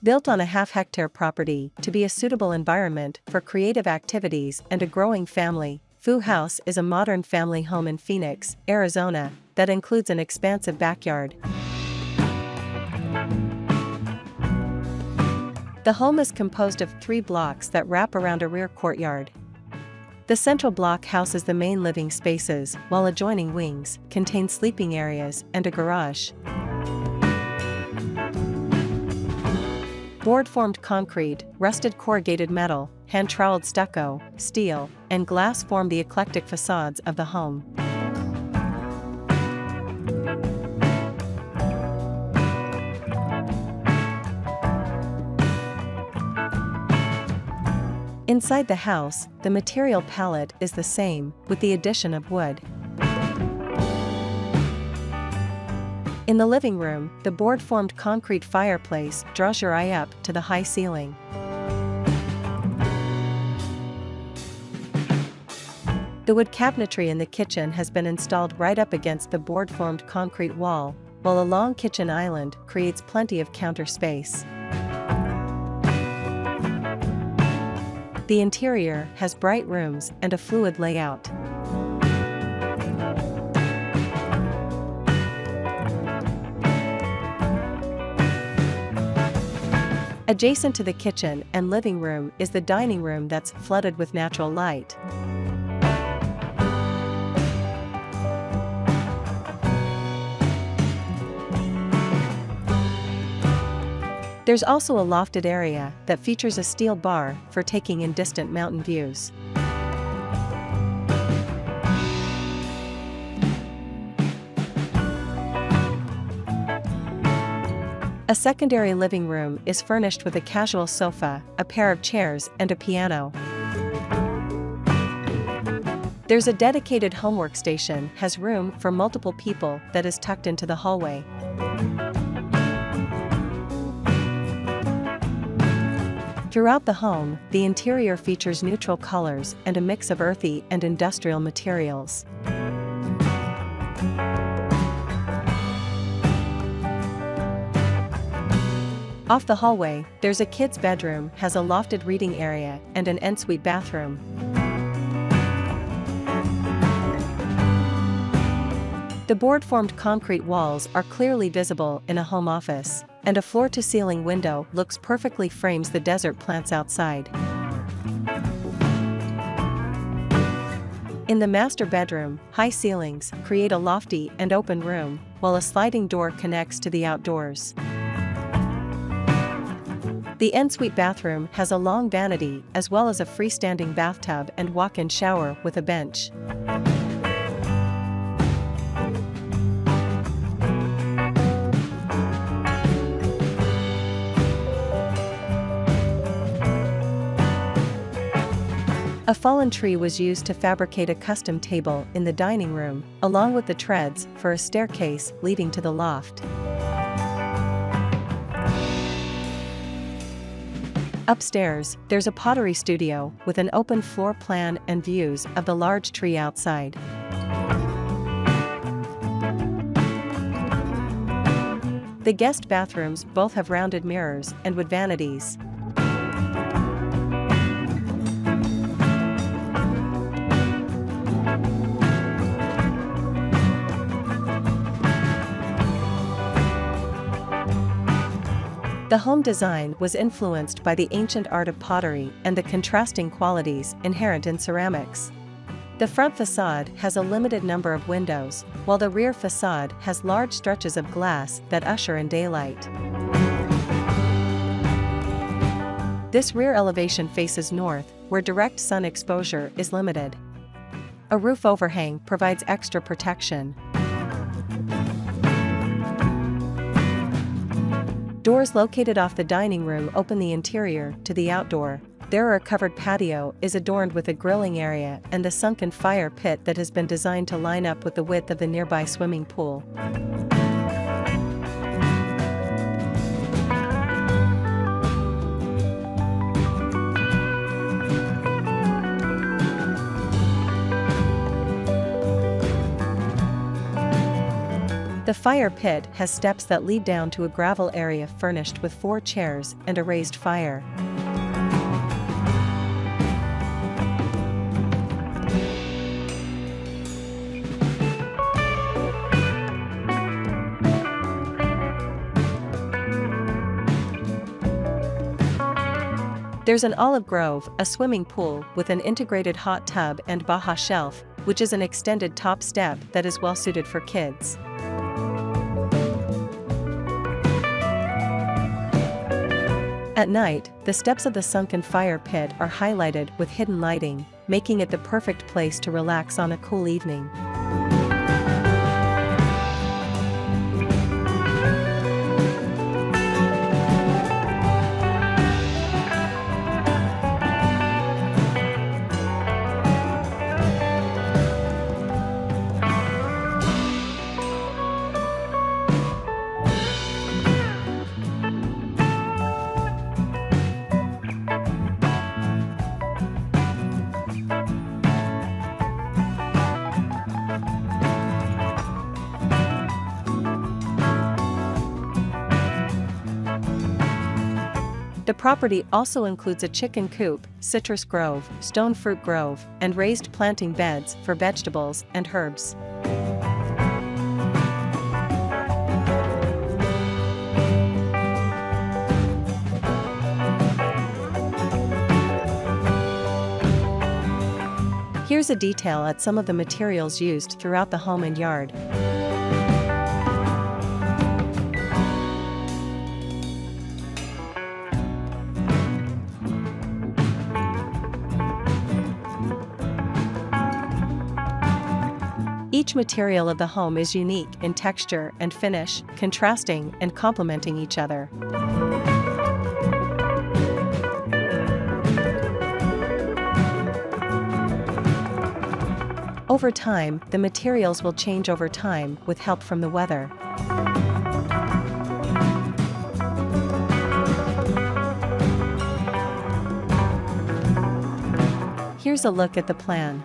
Built on a half-hectare property to be a suitable environment for creative activities and a growing family, Foo House is a modern family home in Phoenix, Arizona, that includes an expansive backyard. The home is composed of 3 blocks that wrap around a rear courtyard. The central block houses the main living spaces, while adjoining wings contain sleeping areas and a garage. Board-formed concrete, rusted corrugated metal, hand-troweled stucco, steel, and glass form the eclectic facades of the home. Inside the house, the material palette is the same, with the addition of wood. In the living room, the board-formed concrete fireplace draws your eye up to the high ceiling. The wood cabinetry in the kitchen has been installed right up against the board-formed concrete wall, while a long kitchen island creates plenty of counter space. The interior has bright rooms and a fluid layout. Adjacent to the kitchen and living room is the dining room that's flooded with natural light. There's also a lofted area that features a steel bar for taking in distant mountain views. A secondary living room is furnished with a casual sofa, a pair of chairs, and a piano. There's a dedicated home workstation, has room for multiple people that is tucked into the hallway. Throughout the home, the interior features neutral colors and a mix of earthy and industrial materials. Off the hallway, there's a kid's bedroom, has a lofted reading area, and an ensuite bathroom. The board-formed concrete walls are clearly visible in a home office, and a floor-to-ceiling window looks perfectly frames the desert plants outside. In the master bedroom, high ceilings create a lofty and open room, while a sliding door connects to the outdoors. The ensuite bathroom has a long vanity as well as a freestanding bathtub and walk-in shower with a bench. A fallen tree was used to fabricate a custom table in the dining room, along with the treads for a staircase leading to the loft. Upstairs, there's a pottery studio with an open floor plan and views of the large tree outside. The guest bathrooms both have rounded mirrors and wood vanities. The home design was influenced by the ancient art of pottery and the contrasting qualities inherent in ceramics. The front facade has a limited number of windows, while the rear facade has large stretches of glass that usher in daylight. This rear elevation faces north, where direct sun exposure is limited. A roof overhang provides extra protection. Doors located off the dining room open the interior to the outdoor. There a covered patio is adorned with a grilling area and the sunken fire pit that has been designed to line up with the width of the nearby swimming pool. The fire pit has steps that lead down to a gravel area furnished with 4 chairs and a raised fire. There's an olive grove, a swimming pool with an integrated hot tub and Baja shelf, which is an extended top step that is well suited for kids. At night, the steps of the sunken fire pit are highlighted with hidden lighting, making it the perfect place to relax on a cool evening. The property also includes a chicken coop, citrus grove, stone fruit grove, and raised planting beds for vegetables and herbs. Here's a detail at some of the materials used throughout the home and yard. Each material of the home is unique in texture and finish, contrasting and complementing each other. Over time, the materials will change over time with help from the weather. Here's a look at the plan.